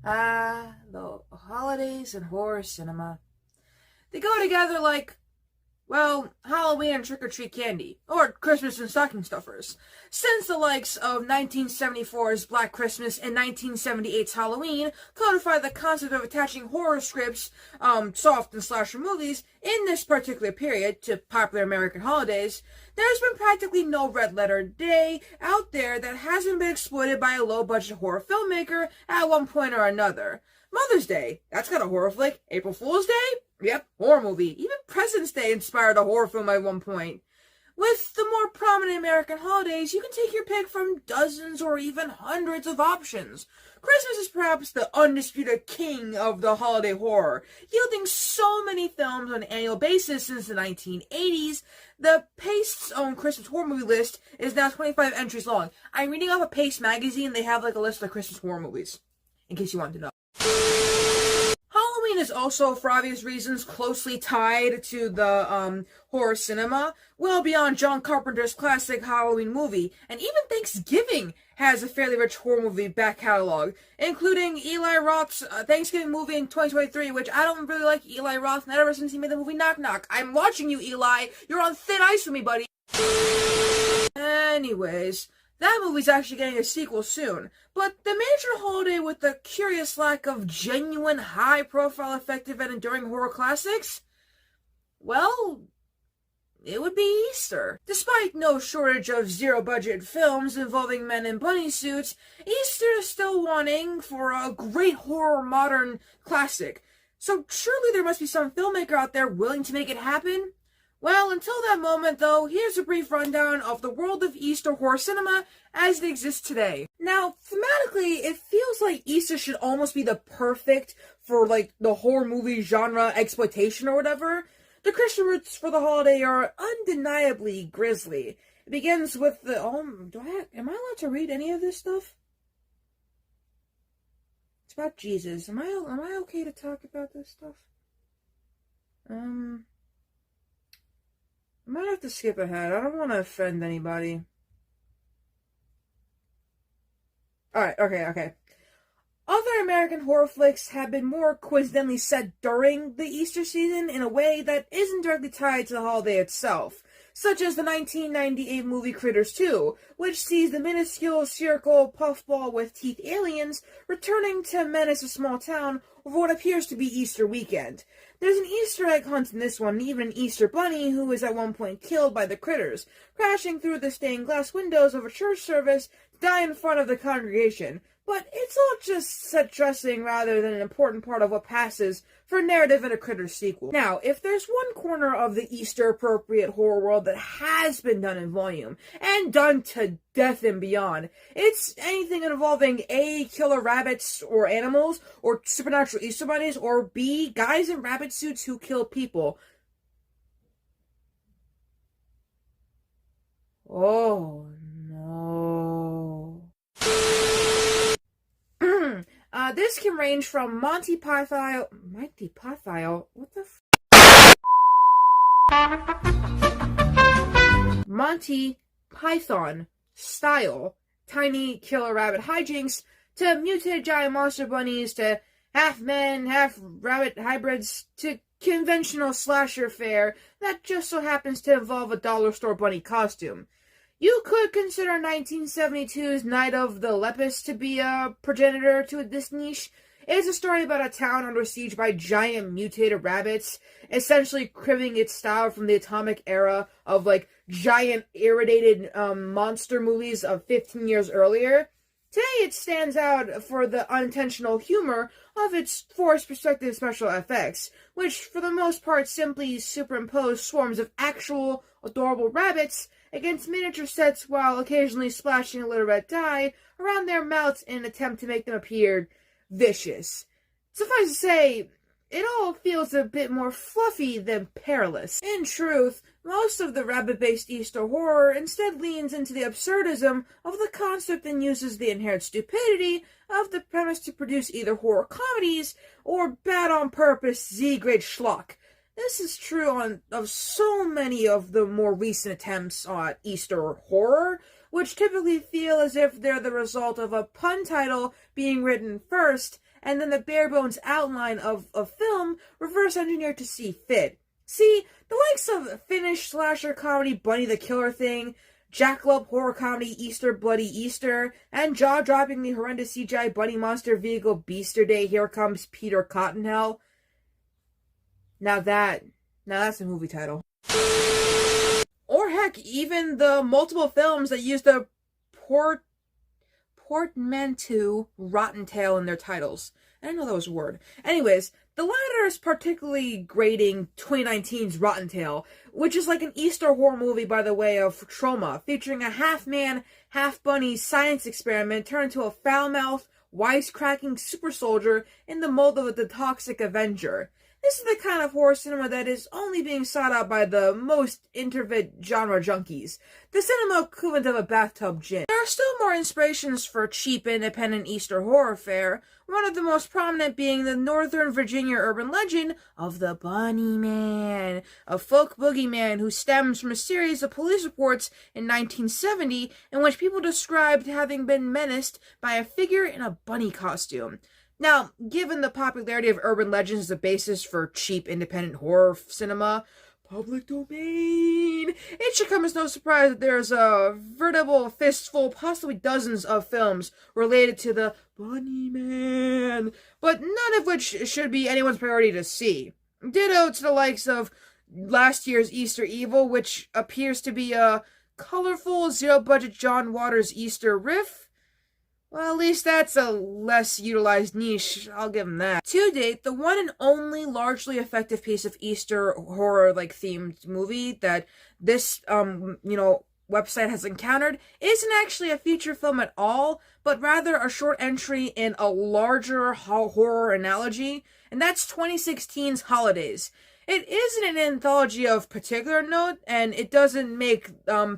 Ah, the holidays and horror cinema. They go together like, well, Halloween and trick-or-treat candy, or Christmas and stocking stuffers. Since the likes of 1974's Black Christmas and 1978's Halloween codified the concept of attaching horror scripts, soft and slasher movies, in this particular period to popular American holidays, there's been practically no red-letter day out there that hasn't been exploited by a low-budget horror filmmaker at one point or another. Mother's Day, that's got a horror flick. April Fool's Day? Yep, horror movie. Even President's Day inspired a horror film at one point. With the more prominent American holidays, you can take your pick from dozens or even hundreds of options. Christmas is perhaps the undisputed king of the holiday horror, yielding so many films on an annual basis since the 1980s. The Paste's own Christmas horror movie list is now 25 entries long. I'm reading off a Paste magazine. They have like a list of Christmas horror movies, in case you want to know. Halloween is also, for obvious reasons, closely tied to the horror cinema, well beyond John Carpenter's classic Halloween movie, and even Thanksgiving has a fairly rich horror movie back catalog, including Eli Roth's Thanksgiving movie in 2023, which I don't really like Eli Roth, not ever since he made the movie Knock Knock. I'm watching you, Eli. You're on thin ice with me, buddy. Anyways, that movie's actually getting a sequel soon, but the major holiday with the curious lack of genuine, high-profile, effective, and enduring horror classics? Well, it would be Easter. Despite no shortage of zero-budget films involving men in bunny suits, Easter is still wanting for a great horror modern classic. So surely there must be some filmmaker out there willing to make it happen? Well, until that moment, though, here's a brief rundown of the world of Easter horror cinema as it exists today. Now, thematically, it feels like Easter should almost be the perfect for, like, the horror movie genre exploitation or whatever. The Christian roots for the holiday are undeniably grisly. It begins with the, am I allowed to read any of this stuff? It's about Jesus. Am I okay to talk about this stuff? I might have to skip ahead. I don't want to offend anybody. Alright, okay. Other American horror flicks have been more coincidentally set during the Easter season in a way that isn't directly tied to the holiday itself, such as the 1998 movie Critters 2, which sees the minuscule spherical puffball with teeth aliens returning to menace a small town over what appears to be Easter weekend. There's an Easter egg hunt in this one, and even an Easter bunny who is at one point killed by the critters, crashing through the stained glass windows of a church service to die in front of the congregation. But it's all just set dressing rather than an important part of what passes for narrative in a Critters sequel. Now, if there's one corner of the Easter-appropriate horror world that has been done in volume, and done to death and beyond, it's anything involving A, killer rabbits or animals, or supernatural Easter bunnies, or B, guys in rabbit suits who kill people. Oh, no. This can range from Monty Python, what the Monty Python style tiny killer rabbit hijinks to mutated giant monster bunnies to half men, half rabbit hybrids to conventional slasher fare that just so happens to involve a dollar store bunny costume. You could consider 1972's Night of the Lepus to be a progenitor to this niche. It's a story about a town under siege by giant mutated rabbits, essentially cribbing its style from the atomic era of, like, giant irradiated monster movies of 15 years earlier. Today it stands out for the unintentional humor of its forced perspective special effects, which for the most part simply superimpose swarms of actual adorable rabbits against miniature sets while occasionally splashing a little red dye around their mouths in an attempt to make them appear vicious. Suffice to say, it all feels a bit more fluffy than perilous. In truth, most of the rabbit-based Easter horror instead leans into the absurdism of the concept and uses the inherent stupidity of the premise to produce either horror comedies or bad-on-purpose Z-grade schlock. This is true of so many of the more recent attempts at Easter horror, which typically feel as if they're the result of a pun title being written first and then the bare bones outline of a film reverse engineered to see fit. See, the likes of Finnish slasher comedy Bunny the Killer Thing, jackalope horror comedy Easter Bloody Easter, and jaw-droppingly horrendous CGI bunny monster vehicle Beasterday Here Comes Peter Cottontail. Now that's a movie title. Or heck, even the multiple films that use the portmanteau Rotten Tail in their titles. I didn't know that was a word. Anyways, the latter is particularly grating 2019's Rotten Tail, which is like an Easter horror movie by the way of Troma, featuring a half-man, half-bunny science experiment turned into a foul-mouthed, wisecracking super soldier in the mold of the Toxic Avenger. This is the kind of horror cinema that is only being sought out by the most introverted genre junkies. The cinema equivalent of a bathtub gin. There are still more inspirations for cheap independent Easter horror fare, one of the most prominent being the Northern Virginia urban legend of the Bunny Man, a folk boogeyman who stems from a series of police reports in 1970 in which people described having been menaced by a figure in a bunny costume. Now, given the popularity of urban legends as a basis for cheap independent horror cinema, public domain, it should come as no surprise that there's a veritable fistful, possibly dozens of films related to the Bunny Man, but none of which should be anyone's priority to see. Ditto to the likes of last year's Easter Evil, which appears to be a colorful, zero-budget John Waters Easter riff. Well, at least that's a less utilized niche, I'll give him that. To date, the one and only largely effective piece of Easter horror-themed movie that this, website has encountered isn't actually a feature film at all, but rather a short entry in a larger horror analogy, and that's 2016's Holidays. It isn't an anthology of particular note, and it doesn't make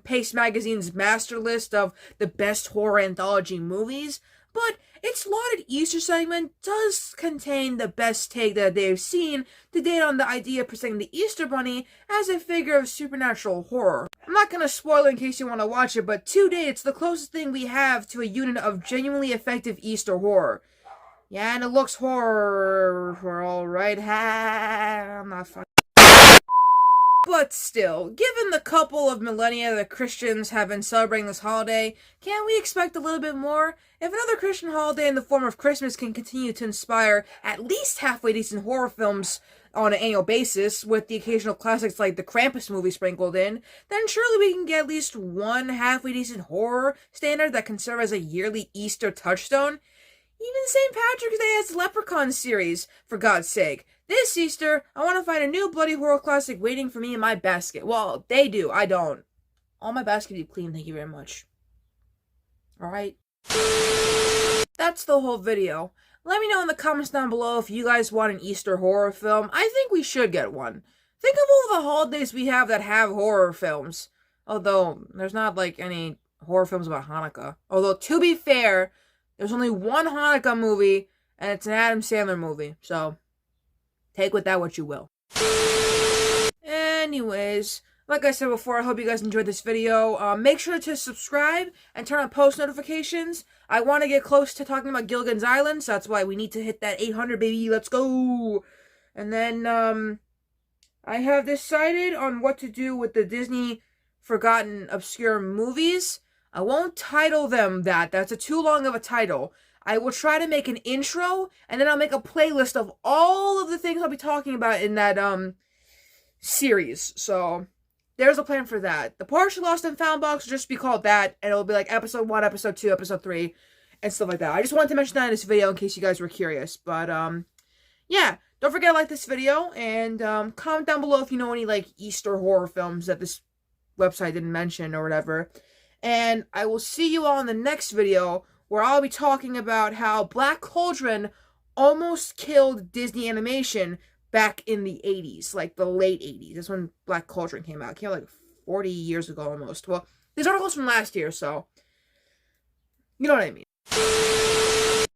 Paste Magazine's master list of the best horror anthology movies, but its lauded Easter segment does contain the best take that they've seen to date on the idea of presenting the Easter Bunny as a figure of supernatural horror. I'm not going to spoil it in case you want to watch it, but to date it's the closest thing we have to a unit of genuinely effective Easter horror. Yeah, and it looks horror, alright, I'm not fucking. But still, given the couple of millennia that Christians have been celebrating this holiday, can't we expect a little bit more? If another Christian holiday in the form of Christmas can continue to inspire at least halfway decent horror films on an annual basis, with the occasional classics like the Krampus movie sprinkled in, then surely we can get at least one halfway decent horror standard that can serve as a yearly Easter touchstone. Even St. Patrick's Day has the Leprechaun series, for God's sake. This Easter, I want to find a new bloody horror classic waiting for me in my basket. Well, they do, I don't. All my basket is clean, thank you very much. Alright? That's the whole video. Let me know in the comments down below if you guys want an Easter horror film. I think we should get one. Think of all the holidays we have that have horror films. Although, there's not like any horror films about Hanukkah. Although, to be fair, there's only one Hanukkah movie, and it's an Adam Sandler movie, so take with that what you will. Anyways, like I said before, I hope you guys enjoyed this video. Make sure to subscribe and turn on post notifications. I want to get close to talking about Gilligan's Island, so that's why we need to hit that 800, baby. Let's go! And then, I have decided on what to do with the Disney Forgotten Obscure Movies. I won't title them that. That's too long of a title. I will try to make an intro, and then I'll make a playlist of all of the things I'll be talking about in that, series. So, there's a plan for that. The Partially Lost and Found box will just be called that, and it'll be like episode 1, episode 2, episode 3, and stuff like that. I just wanted to mention that in this video in case you guys were curious. But, yeah. Don't forget to like this video, and, comment down below if you know any, like, Easter horror films that this website didn't mention or whatever. And I will see you all in the next video, where I'll be talking about how Black Cauldron almost killed Disney Animation back in the 80s, like the late 80s. That's when Black Cauldron came out. It came out like 40 years ago almost. Well, these articles from last year, so you know what I mean.